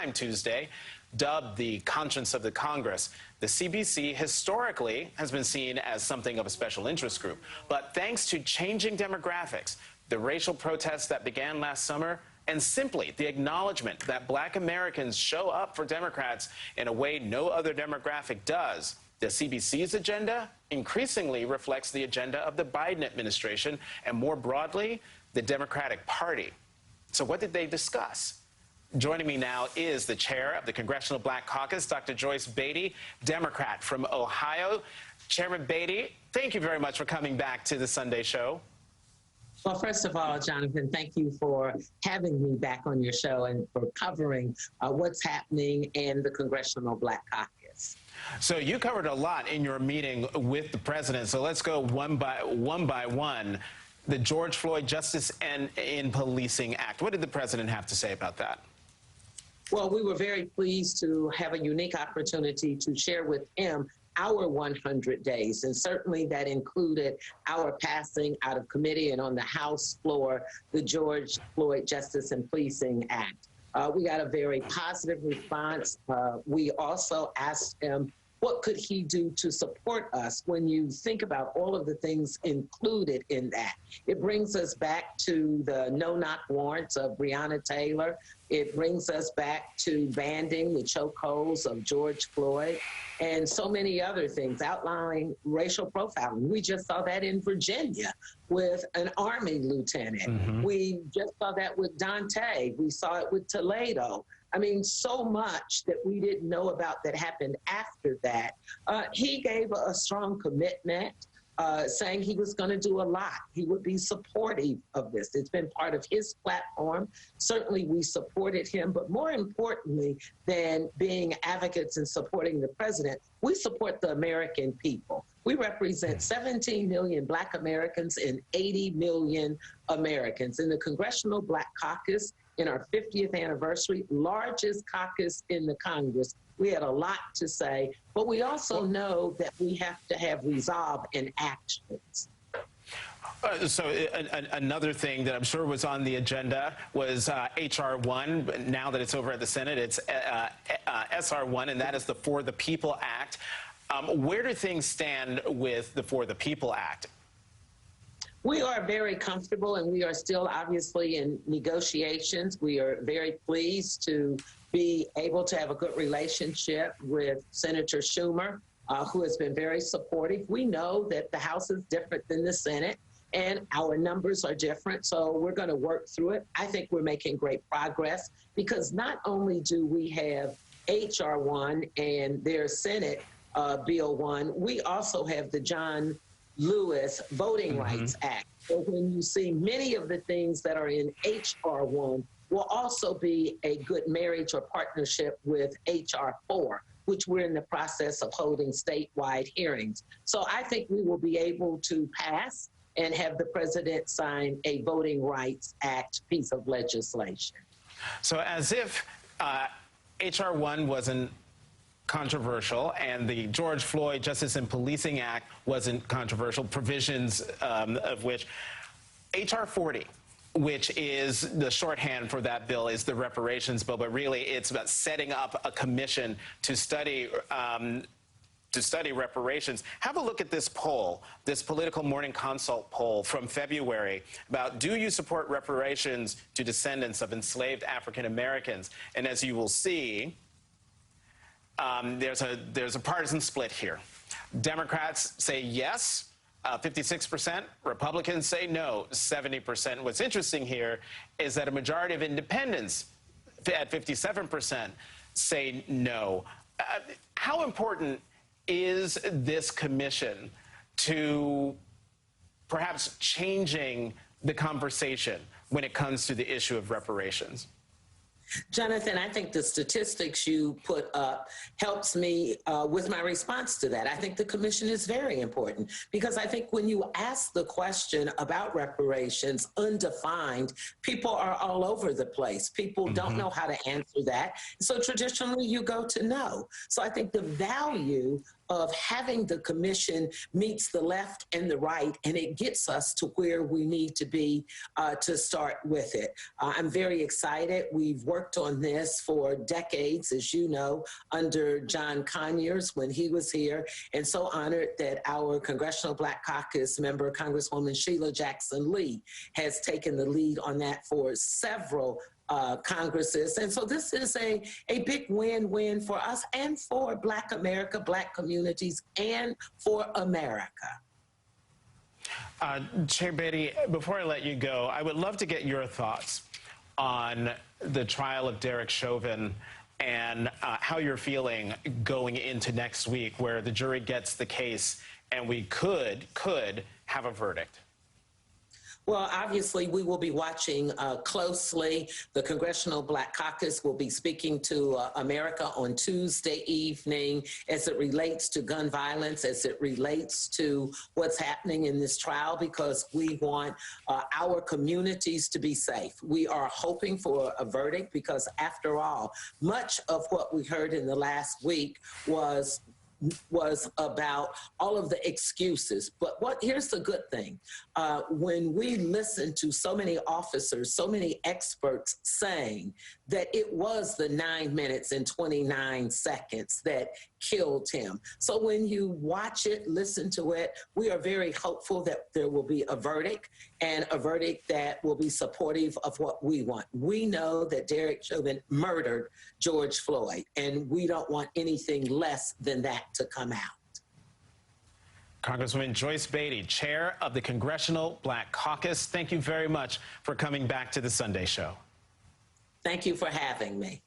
time Tuesday. Dubbed the conscience of the Congress, the CBC historically has been seen as something of a special interest group. But thanks to changing demographics, the racial protests that began last summer, and simply the acknowledgement that Black Americans show up for Democrats in a way no other demographic does, the CBC's agenda increasingly reflects the agenda of the Biden administration and, more broadly, the Democratic Party. So what did they discuss? Joining me now is the chair of the Congressional Black Caucus, Dr. Joyce Beatty, Democrat from Ohio. Chairman Beatty, thank you very much for coming back to the Sunday show. Well, first of all, Jonathan, thank you for having me back on your show and for covering what's happening in the Congressional Black Caucus. So you covered a lot in your meeting with the president. So let's go one by one. The George Floyd Justice and in Policing Act. What did the president have to say about that? Well, we were very pleased to have a unique opportunity to share with him our 100 days, and certainly that included our passing out of committee and on the House floor, the George Floyd Justice and Policing Act. We got a very positive response. We also asked him, what could he do to support us when you think about all of the things included in that? It brings us back to the no-knock warrants of Breonna Taylor. It brings us back to banding the chokeholds of George Floyd and so many other things, outlining racial profiling. We just saw that in Virginia with an Army lieutenant. We just saw that with Dante. We saw it with Toledo. I mean, so much that we didn't know about that happened after that. He gave a strong commitment, saying he was going to do a lot. He would be supportive of this. It's been part of his platform. Certainly, we supported him. But more importantly than being advocates and supporting the president, we support the American people. We represent 17 million Black Americans and 80 million Americans. In the Congressional Black Caucus, in our 50th anniversary, largest caucus in the Congress, we had a lot to say, but we also know that we have to have resolve and actions. Another thing that I'm sure was on the agenda was H.R. 1. But now that it's over at the Senate, it's S.R. 1, and that is the For the People Act. Where do things stand with the For the People Act? We are very comfortable, and we are still obviously in negotiations. We are very pleased to be able to have a good relationship with Senator Schumer, who has been very supportive. We know that the House is different than the Senate, and our numbers are different, so we're going to work through it. I think we're making great progress because not only do we have H.R. 1 and their Senate Bill 1, we also have the John Lewis Voting Rights Act. So when you see many of the things that are in H.R. 1 will also be a good marriage or partnership with H.R. 4, which we're in the process of holding statewide hearings. So I think we will be able to pass and have the president sign a Voting Rights Act piece of legislation. So as if H.R. 1 wasn't controversial and the George Floyd Justice and Policing Act wasn't controversial, provisions of which H.R. 40, which is the shorthand for that bill, is the reparations bill, but really it's about setting up a commission to study reparations. Have a look at this poll, this Political Morning Consult poll from February about do you support reparations to descendants of enslaved African Americans? And as you will see, there's a partisan split here. Democrats say yes, 56%. Republicans say no, 70%. What's interesting here is that a majority of independents, at 57%, say no. How important is this commission to perhaps changing the conversation when it comes to the issue of reparations? Jonathan, I think the statistics you put up helps me with my response to that. I think the commission is very important because I think when you ask the question about reparations undefined, people are all over the place. People don't know how to answer that. So traditionally you go to no. So I think the value of having the commission meets the left and the right, and it gets us to where we need to be to start with it. I'm very excited. We've worked on this for decades, as you know, under John Conyers when he was here, and so honored that our Congressional Black Caucus member, Congresswoman Sheila Jackson Lee, has taken the lead on that for several Congresses. And so this is a big win-win for us and for Black America, Black communities, and for America. Chair Beatty, before I let you go, I would love to get your thoughts on the trial of Derek Chauvin and how you're feeling going into next week, where the jury gets the case and we could have a verdict. Well, obviously, we will be watching closely. The Congressional Black Caucus will be speaking to America on Tuesday evening as it relates to gun violence, as it relates to what's happening in this trial, because we want our communities to be safe. We are hoping for a verdict because, after all, much of what we heard in the last week was about all of the excuses. But here's the good thing. When we listen to so many officers, so many experts saying that it was the 9 minutes and 29 seconds that killed him. So when you watch it, listen to it, we are very hopeful that there will be a verdict, and a verdict that will be supportive of what we want. We know that Derek Chauvin murdered George Floyd, and we don't want anything less than that to come out. Congresswoman Joyce Beatty, chair of the Congressional Black Caucus, thank you very much for coming back to the Sunday Show. Thank you for having me.